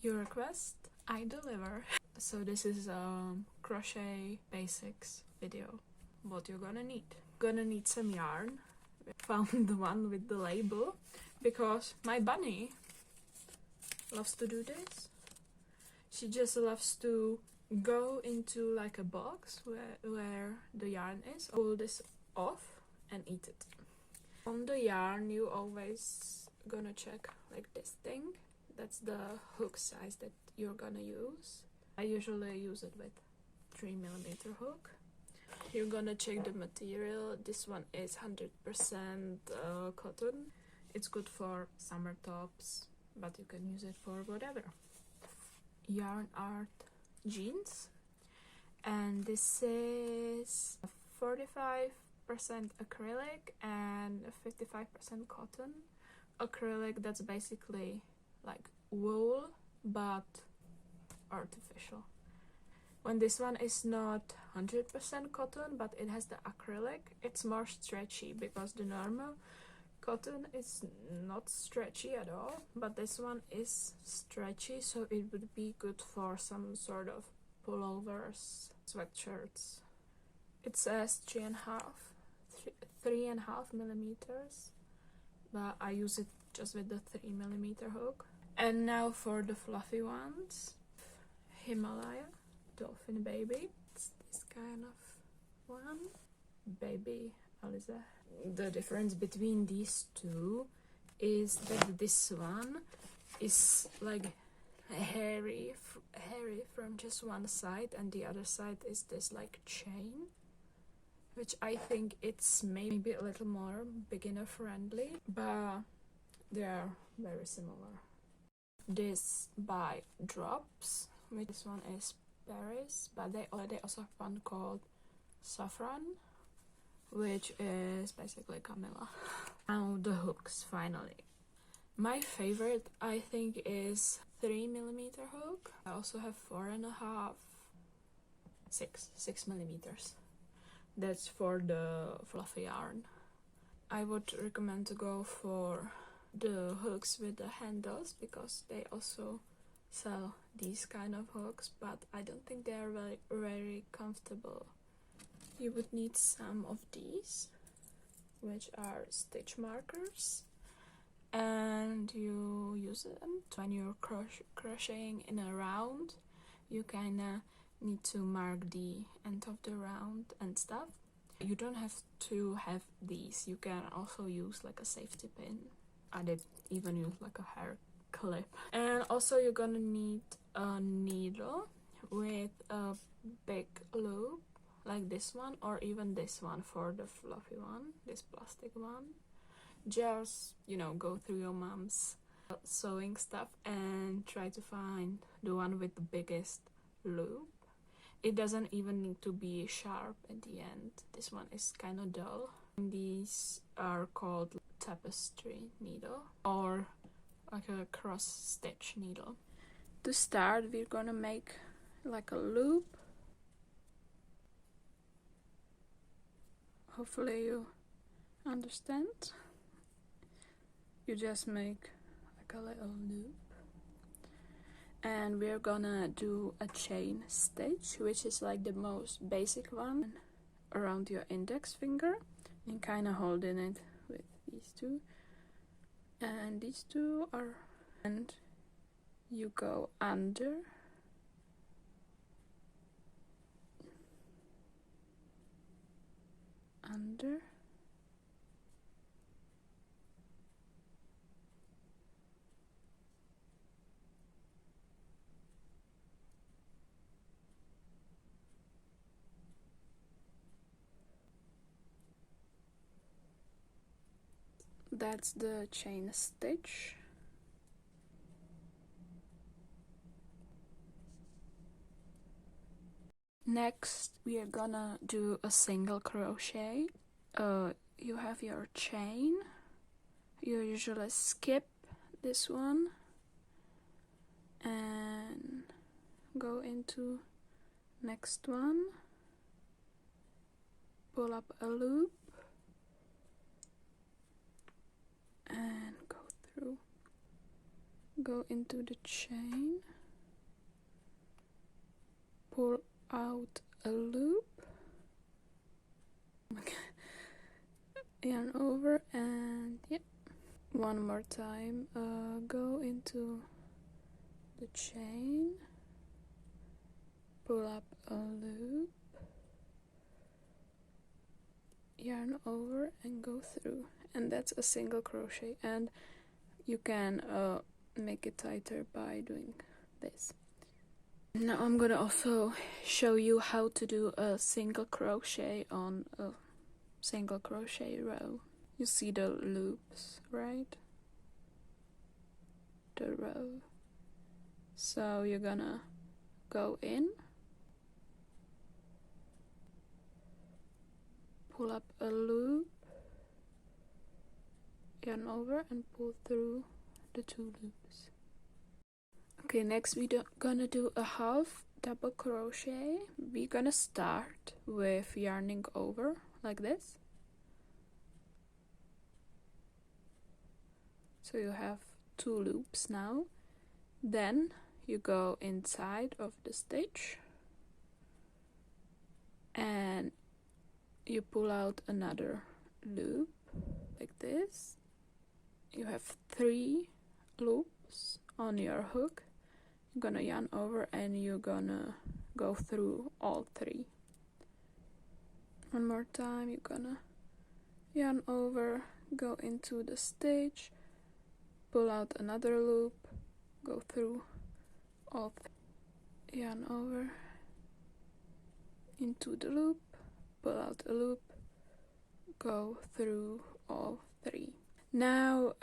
Your request, I deliver. So this is a crochet basics video. What you're gonna need. Gonna need some yarn. Found the one with the label because my bunny loves to do this. She just loves to go into like a box where the yarn is, pull this off and eat it. On the yarn you always gonna check like this thing. That's the hook size that you're gonna use. I usually use it with 3mm hook. You're gonna check the material. This one is 100% cotton. It's good for summer tops, but you can use it for whatever. Yarn art jeans, and this is 45% acrylic and 55% cotton. Acrylic, that's basically like wool but artificial. When this one is not 100% cotton but it has the acrylic, it's more stretchy because the normal cotton is not stretchy at all, but this one is stretchy, so it would be good for some sort of pullovers, sweatshirts. It says 3.5 millimeters, but I use it just with the 3mm hook. And now for the fluffy ones. Himalaya Dolphin Baby. It's this kind of one. Baby Aliza. The difference between these two is that this one is like hairy from just one side, and the other side is this like chain, which I think it's maybe a little more beginner friendly, but they are very similar. This by Drops, which this one is Paris, but they also have one called Saffron, which is basically Camilla. Now the hooks, finally. My favorite, I think, is 3mm hook. I also have 4.5, 6mm. That's for the fluffy yarn. I would recommend to go for the hooks with the handles because they also sell these kind of hooks, but I don't think they are very comfortable. You would need some of these, which are stitch markers, and you use them when you're crocheting in a round. You kinda need to mark the end of the round and stuff. You don't have to have these. You can also use like a safety pin. I did even use like a hair clip. And also you're gonna need a needle with a big loop like this one, or even this one for the fluffy one, this plastic one. Just, you know, go through your mom's sewing stuff and try to find the one with the biggest loop. It doesn't even need to be sharp at the end. This one is kind of dull. These are called tapestry needle or like a cross stitch needle. To start, we're gonna make like a loop. Hopefully you understand. You just make like a little loop, and we're gonna do a chain stitch, which is like the most basic one, around your index finger and kind of holding it with these two, and these two are, and you go under, that's the chain stitch. Next we are gonna do a single crochet. You have your chain. You usually skip this one and go into next one, pull up a loop and go through, go into the chain, out a loop, yarn over, and yeah, one more time. Go into the chain, pull up a loop, yarn over, and go through, and that's a single crochet. And you can make it tighter by doing this. Now I'm gonna also show you how to do a single crochet on a single crochet row. You see the loops, right? The row. So you're gonna go in, pull up a loop, yarn over, and pull through the 2 loops. Okay, next we're gonna do a half double crochet. We're gonna start with yarning over like this. So you have 2 loops now. Then you go inside of the stitch and you pull out another loop like this. You have 3 loops on your hook. You're gonna yarn over and you're gonna go through all 3. One more time, you're gonna yarn over, go into the stitch, pull out another loop, go through all 3, yarn over, into the loop, pull out a loop, go through all 3. Now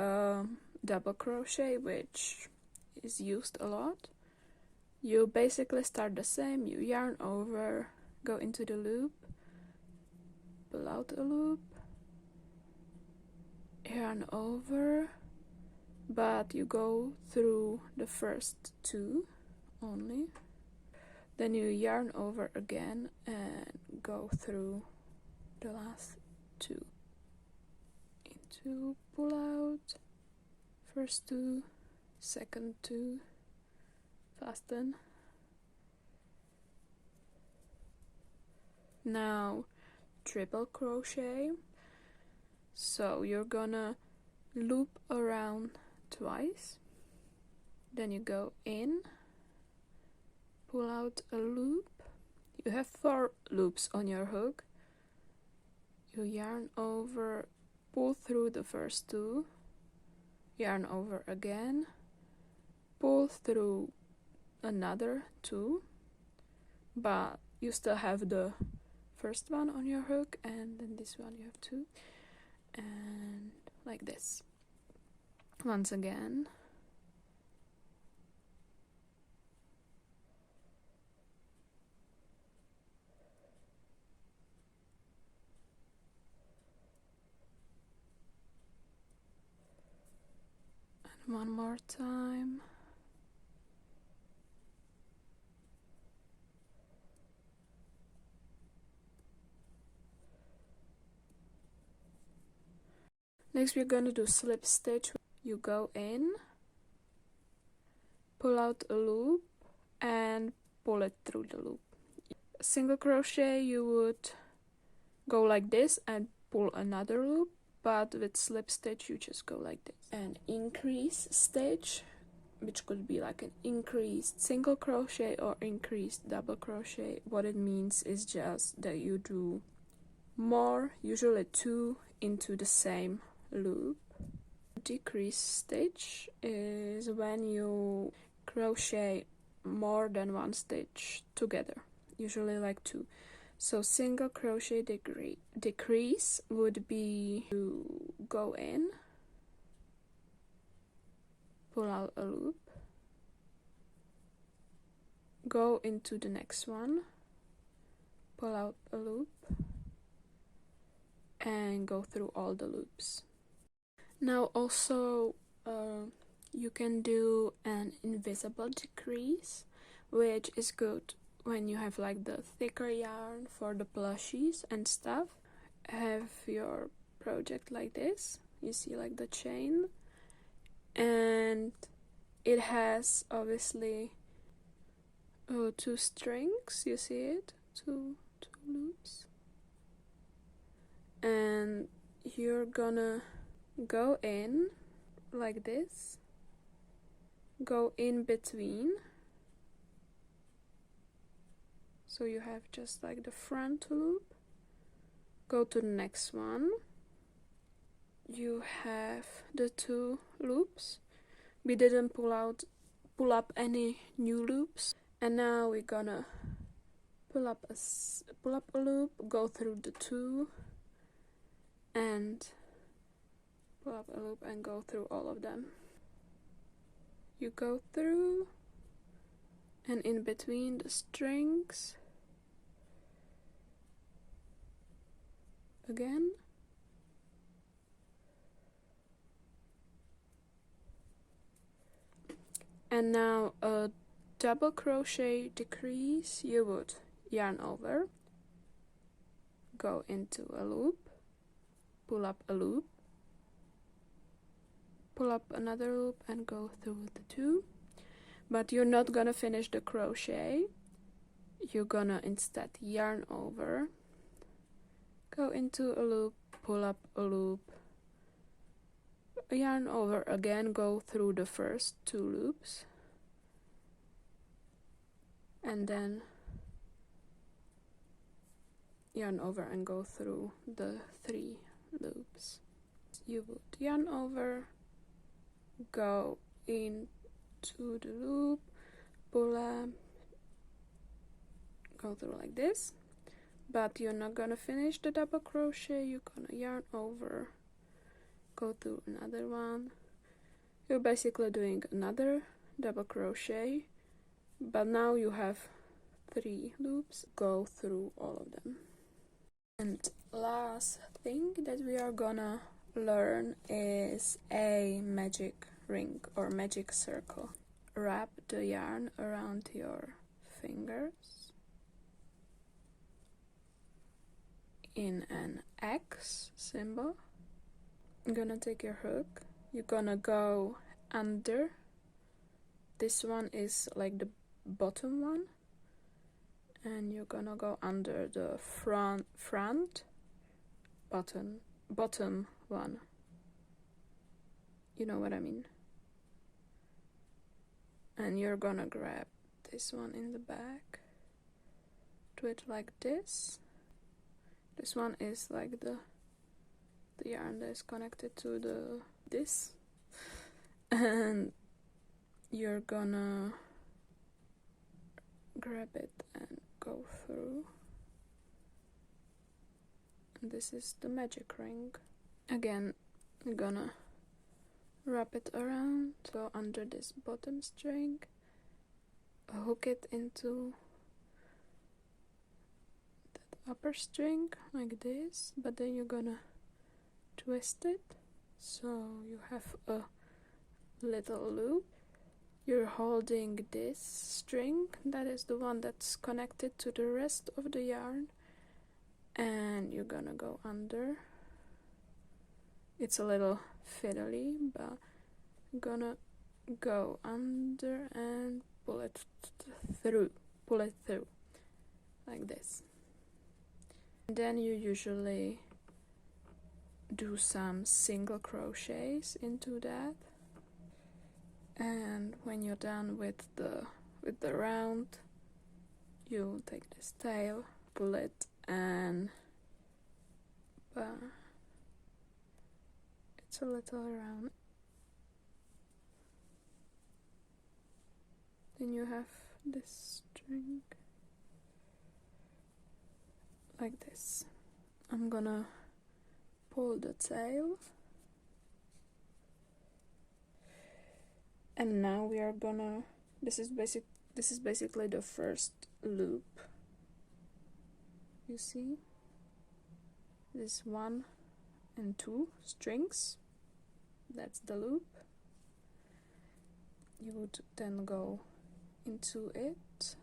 double crochet, which is used a lot. You basically start the same. You yarn over, go into the loop, pull out a loop, yarn over, but you go through the first 2 only. Then you yarn over again and go through the last 2. Into, pull out, first 2, second 2, fasten. Now triple crochet. So you're gonna loop around twice, then you go in, pull out a loop. You have 4 loops on your hook. You yarn over, pull through the first 2, yarn over again, pull through another 2, but you still have the first one on your hook, and then this one you have 2, and like this. Once again, and one more time. Next we're going to do slip stitch. You go in, pull out a loop and pull it through the loop. Single crochet you would go like this and pull another loop, but with slip stitch you just go like this. An increase stitch, which could be like an increased single crochet or increased double crochet. What it means is just that you do more, usually 2 into the same loop. Decrease stitch is when you crochet more than 1 stitch together, usually like 2. So single crochet decrease would be to go in, pull out a loop, go into the next one, pull out a loop, and go through all the loops. Now also you can do an invisible decrease, which is good when you have like the thicker yarn for the plushies and stuff. Have your project like this, you see like the chain, and it has obviously two strings, you see it, two loops, and you're gonna go in like this, go in between, so you have just like the front loop, go to the next one, you have the two loops. We didn't pull up any new loops, and now we're gonna pull up a loop, go through the two, and pull up a loop and go through all of them. You go through, and in between the strings again, and now a double crochet decrease. You would yarn over, go into a loop, pull up a loop, pull up another loop, and go through the two. But you're not gonna finish the crochet, you're gonna instead yarn over, go into a loop, pull up a loop, yarn over again, go through the first two loops, and then yarn over and go through the three loops. You would yarn over, go into the loop, pull up, go through like this, but you're not gonna finish the double crochet, you're gonna yarn over, go through another one. You're basically doing another double crochet, but now you have three loops, go through all of them. And last thing that we are gonna learn is a magic ring or magic circle. Wrap the yarn around your fingers in an X symbol. You're gonna take your hook, you're gonna go under. This one is like the bottom one, and you're gonna go under the front bottom one. You know what I mean? And you're gonna grab this one in the back, do it like this. This one is like the yarn that is connected to this, and you're gonna grab it and go through, and this is the magic ring. Again, I'm gonna wrap it around, so under this bottom string, hook it into that upper string like this, but then you're gonna twist it so you have a little loop. You're holding this string, that is the one that's connected to the rest of the yarn, and you're gonna go under. It's a little fiddly, but I'm gonna go under and pull it through like this. And then you usually do some single crochets into that, and when you're done with the round, you take this tail, pull it, and it's a little round. Then you have this string like this. I'm gonna pull the tail, and now we are gonna, this is basically the first loop. You see, this 1 and 2 strings, that's the loop. You would then go into it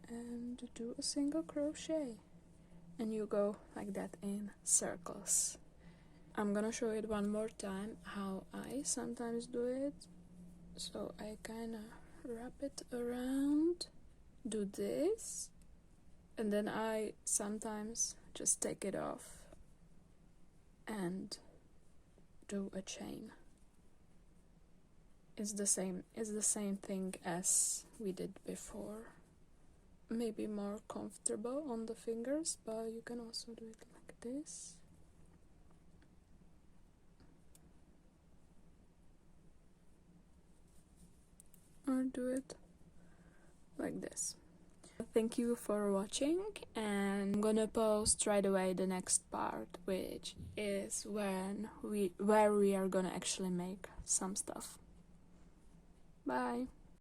and do a single crochet, and you go like that in circles. I'm gonna show it one more time how I sometimes do it. So I kinda wrap it around, do this, and then I sometimes just take it off and do a chain. It's the same thing as we did before. Maybe more comfortable on the fingers, but you can also do it like this. Or do it like this. Thank you for watching, and I'm gonna post right away the next part, which is where we are gonna actually make some stuff. Bye.